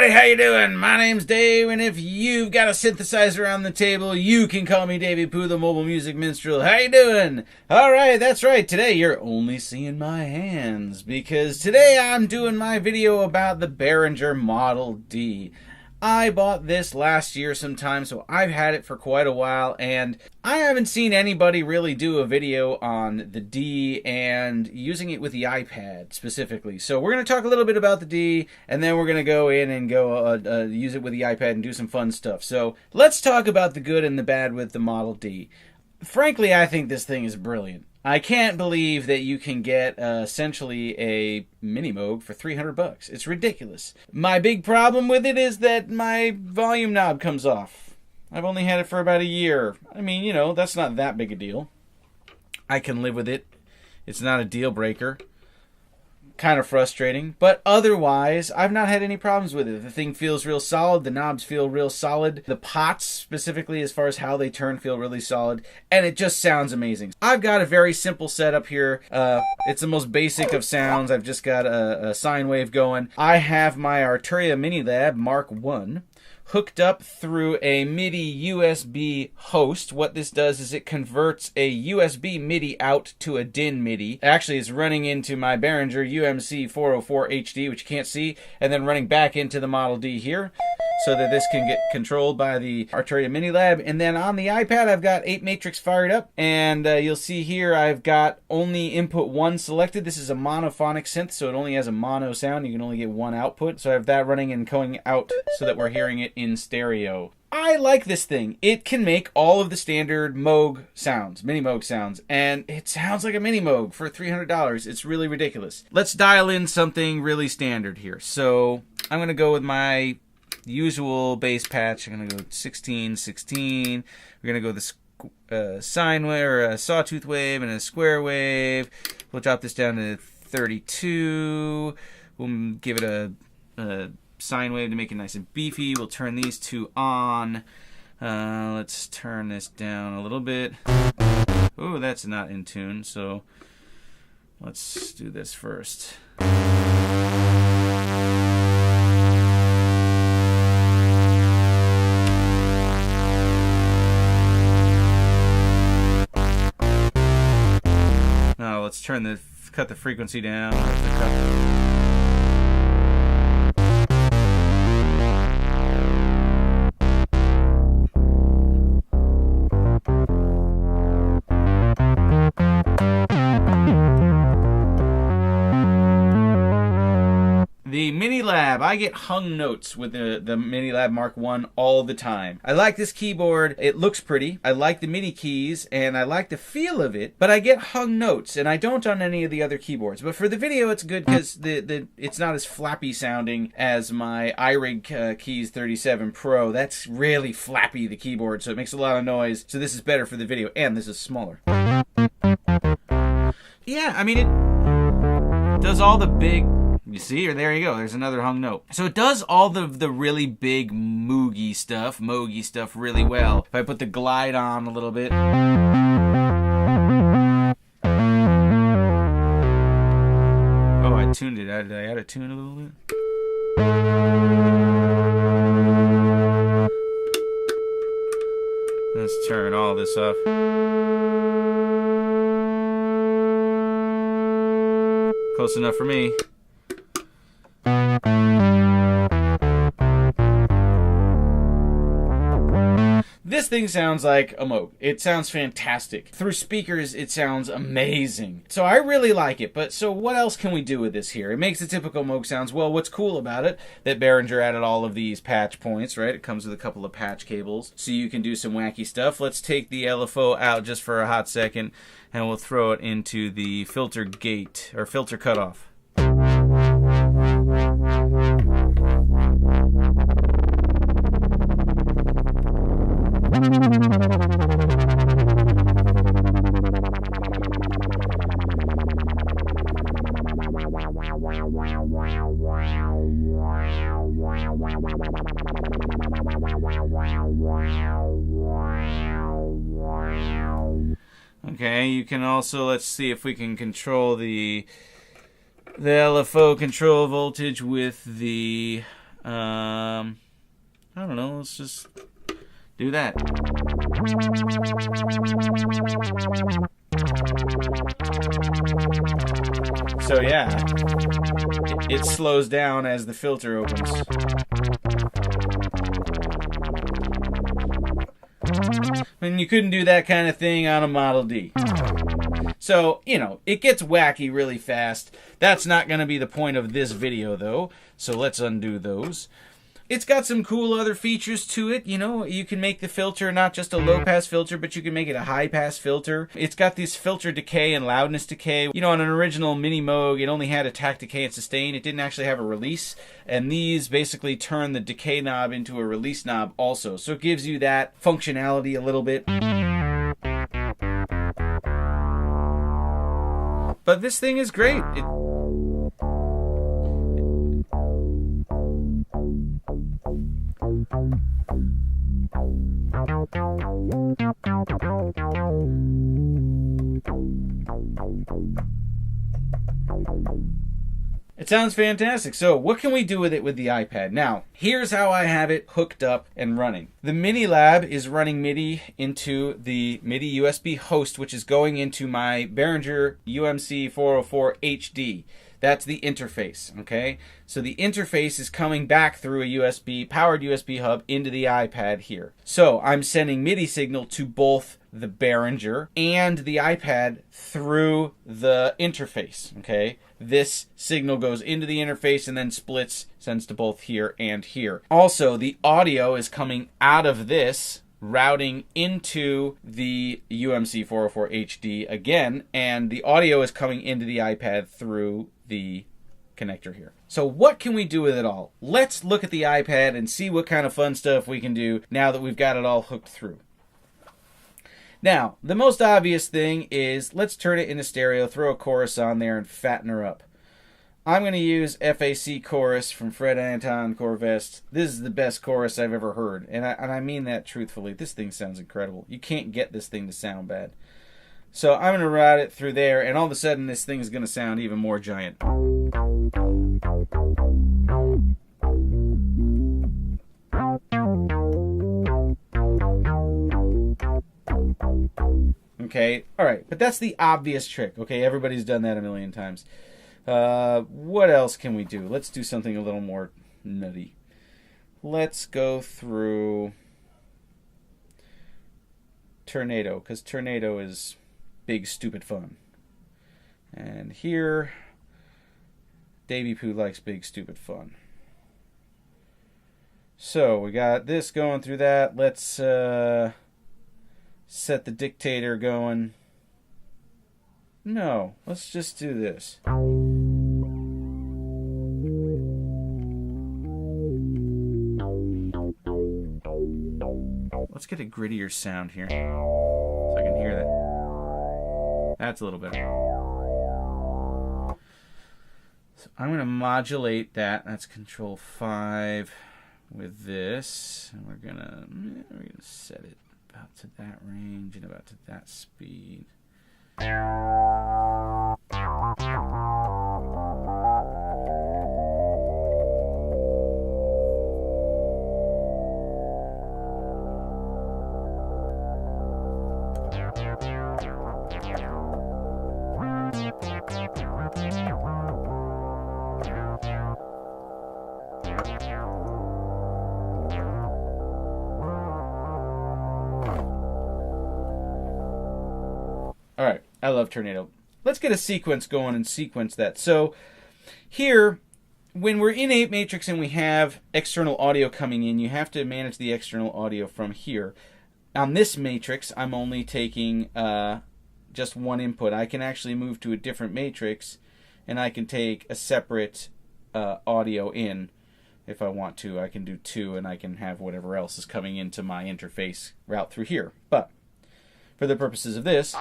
everybody, how you doing? My name's Dave, and if you've got a synthesizer on the table, you can call me Daveypoo, the mobile music minstrel. How you doing? Alright, that's right. Today you're only seeing my hands, because today I'm doing my video about the Behringer Model D. I bought this last year sometime, so I've had it for quite a while, and I haven't seen anybody really do a video on the D and using it with the iPad specifically. So we're going to talk a little bit about the D, and then we're going to go in and use it with the iPad and do some fun stuff. So let's talk about the good and the bad with the Model D. Frankly, I think this thing is brilliant. I can't believe that you can get essentially a mini Moog for $300. It's ridiculous. My big problem with it is that my volume knob comes off. I've only had it for about a year. I mean, you know, that's not that big a deal. I can live with it. It's not a deal breaker. Kind of frustrating, but otherwise I've not had any problems with it. The thing feels real solid. The knobs feel real solid. The pots, specifically as far as how they turn, feel really solid, and it just sounds amazing. I've got a very simple setup here. It's the most basic of sounds. I've just got a sine wave going. I have my Arturia Minilab Mark I hooked up through a MIDI USB host. What this does is it converts a USB MIDI out to a DIN MIDI. Actually, it's running into my Behringer UMC 404 HD, which you can't see, and then running back into the Model D here, so that this can get controlled by the Arturia Minilab. And then on the iPad, I've got apeMatrix fired up, and you'll see here I've got only input 1 selected. This is a monophonic synth, so it only has a mono sound. You can only get one output, so I have that running and going out so that we're hearing it in stereo. I like this thing. It can make all of the standard Moog sounds, mini Moog sounds, and it sounds like a mini Moog for $300. It's really ridiculous. Let's dial in something really standard here. So I'm going to go with my usual bass patch. I'm going to go 16, 16. We're going to go with the sine wave, or a sawtooth wave, and a square wave. We'll drop this down to 32. We'll give it a sine wave to make it nice and beefy. We'll turn these two on. Let's turn this down a little bit. Oh, that's not in tune, so let's do this first. Now let's cut the frequency down. The Minilab, I get hung notes with the Minilab Mark I all the time. I like this keyboard. It looks pretty. I like the MIDI keys, and I like the feel of it, but I get hung notes, and I don't on any of the other keyboards. But for the video, it's good because it's not as flappy sounding as my iRig Keys 37 Pro. That's really flappy, the keyboard, so it makes a lot of noise. So this is better for the video, and this is smaller. Yeah, I mean, it does all the big... You see, or there you go. There's another hung note. So it does all the really big Moogie stuff really well. If I put the glide on a little bit. Oh, I tuned it. Did I add a tune a little bit? Let's turn all this up. Close enough for me. This thing sounds like a Moog. It sounds fantastic. Through speakers, it sounds amazing. So I really like it, but so what else can we do with this here? It makes the typical Moog sounds. Well, what's cool about it, that Behringer added all of these patch points, right? It comes with a couple of patch cables, so you can do some wacky stuff. Let's take the LFO out just for a hot second, and we'll throw it into the filter gate, or filter cutoff. Okay, you can also, let's see if we can control the LFO control voltage with the I don't know, let's just do that. So yeah, it slows down as the filter opens. And you couldn't do that kind of thing on a Model D. So, you know, it gets wacky really fast. That's not going to be the point of this video, though. So let's undo those. It's got some cool other features to it. You know, you can make the filter not just a low-pass filter, but you can make it a high-pass filter. It's got this filter decay and loudness decay. You know, on an original Mini Moog, it only had attack, decay, and sustain. It didn't actually have a release. And these basically turn the decay knob into a release knob also. So it gives you that functionality a little bit. But this thing is great. It sounds fantastic. So what can we do with it with the iPad? Now, here's how I have it hooked up and running. The Mini Lab is running MIDI into the MIDI USB host, which is going into my Behringer UMC 404 HD. That's the interface, okay? So the interface is coming back through a USB, powered USB hub into the iPad here. So I'm sending MIDI signal to both the Behringer and the iPad through the interface, okay? This signal goes into the interface and then splits, sends to both here and here. Also, the audio is coming out of this, routing into the UMC 404 HD again, and the audio is coming into the iPad through the connector here. So what can we do with it all? Let's look at the iPad and see what kind of fun stuff we can do now that we've got it all hooked through. Now, the most obvious thing is let's turn it into stereo, throw a chorus on there, and fatten her up. I'm going to use FAC Chorus from Fred Anton Corvest. This is the best chorus I've ever heard, and I mean that truthfully. This thing sounds incredible. You can't get this thing to sound bad. So I'm going to route it through there, and all of a sudden this thing is going to sound even more giant. Okay, alright, but that's the obvious trick. Okay, everybody's done that a million times. What else can we do? Let's do something a little more nutty. Let's go through Tornado, because Tornado is big, stupid fun. And here, Daveypoo likes big, stupid fun. So, we got this going through that. Let's set the dictator going. No, let's just do this. Let's get a grittier sound here so I can hear that. That's a little better. So I'm going to modulate that. That's Control 5 with this. And we're gonna set it about to that range and about to that speed. Alright, I love Tornado. Let's get a sequence going and sequence that. So here, when we're in apeMatrix and we have external audio coming in, you have to manage the external audio from here. On this matrix, I'm only taking just one input. I can actually move to a different matrix and I can take a separate audio in if I want to. I can do two and I can have whatever else is coming into my interface route through here. But for the purposes of this,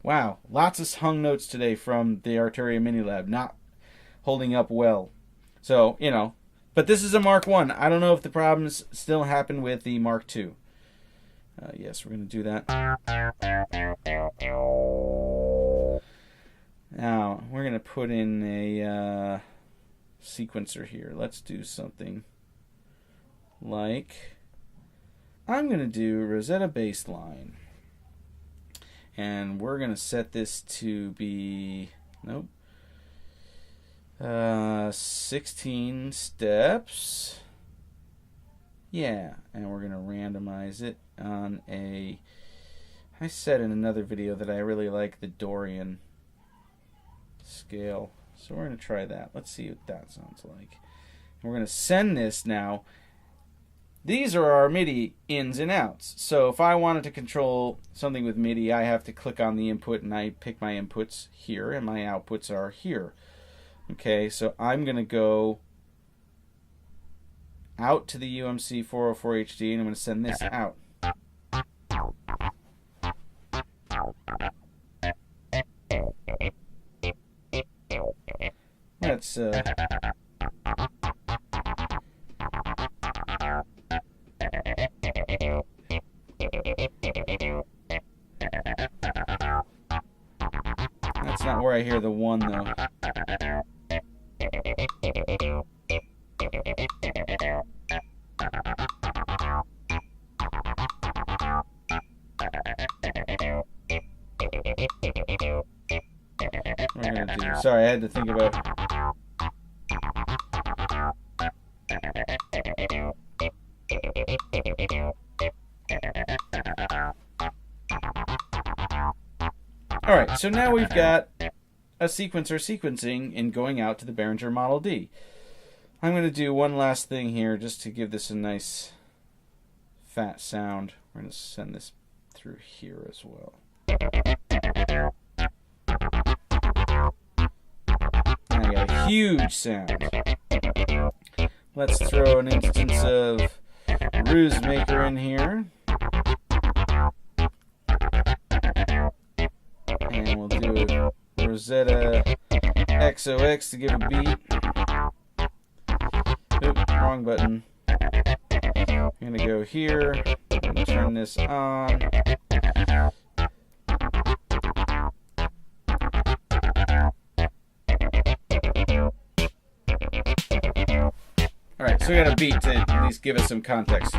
wow, lots of hung notes today from the Arturia Mini Lab, not holding up well. So, you know, but this is a Mark 1. I don't know if the problems still happen with the Mark 2. Yes, we're going to do that. Now, we're going to put in a sequencer here. Let's do something like, I'm going to do Rosetta baseline. And we're going to set this to be, 16 steps. Yeah, and we're going to randomize it on a, I said in another video that I really like the Dorian scale. So we're going to try that. Let's see what that sounds like. And we're going to send this now. These are our MIDI ins and outs. So if I wanted to control something with MIDI, I have to click on the input and I pick my inputs here and my outputs are here. Okay, so I'm going to go out to the UMC 404 HD and I'm going to send this out. Let's that's not where I hear the one though. We're gonna do, sorry, I had to think about. Alright, so now we've got a sequencer sequencing and going out to the Behringer Model D. I'm going to do one last thing here just to give this a nice fat sound. We're going to send this through here as well. And I got a huge sound. Let's throw an instance of Ruse Maker in here. And we'll do a Rosetta XOX to give a beat. Oops, wrong button. I'm going to go here. I'm going to turn this on. Alright, so we got a beat to at least give us some context.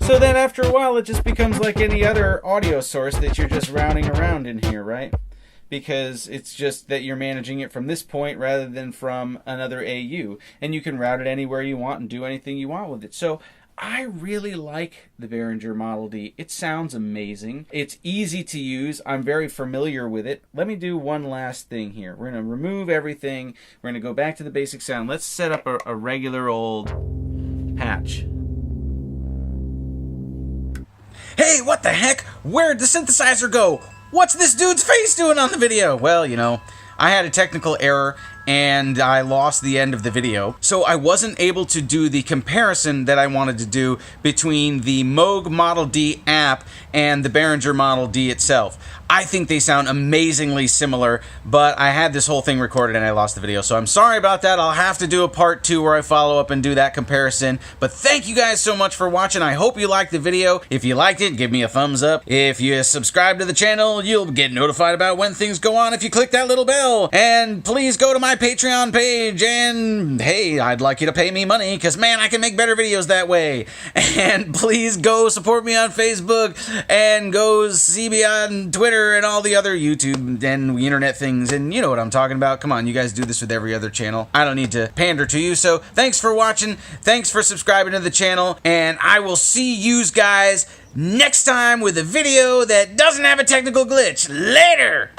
So then after a while it just becomes like any other audio source that you're just rounding around in here, right? Because it's just that you're managing it from this point rather than from another AU. And you can route it anywhere you want and do anything you want with it. So I really like the Behringer Model D. It sounds amazing. It's easy to use. I'm very familiar with it. Let me do one last thing here. We're going to remove everything. We're going to go back to the basic sound. Let's set up a regular old patch. Hey, what the heck? Where'd the synthesizer go? What's this dude's face doing on the video? Well, you know, I had a technical error and I lost the end of the video. So I wasn't able to do the comparison that I wanted to do between the Moog Model D app and the Behringer Model D itself. I think they sound amazingly similar, but I had this whole thing recorded and I lost the video. So I'm sorry about that. I'll have to do a part 2 where I follow up and do that comparison. But thank you guys so much for watching. I hope you liked the video. If you liked it, give me a thumbs up. If you subscribe to the channel, you'll get notified about when things go on if you click that little bell. And please go to my Patreon page, and hey, I'd like you to pay me money, because man, I can make better videos that way. And please go support me on Facebook, and go see me on Twitter, and all the other YouTube and internet things, and you know what I'm talking about. Come on, you guys do this with every other channel. I don't need to pander to you, so thanks for watching, thanks for subscribing to the channel, and I will see you guys next time with a video that doesn't have a technical glitch. Later!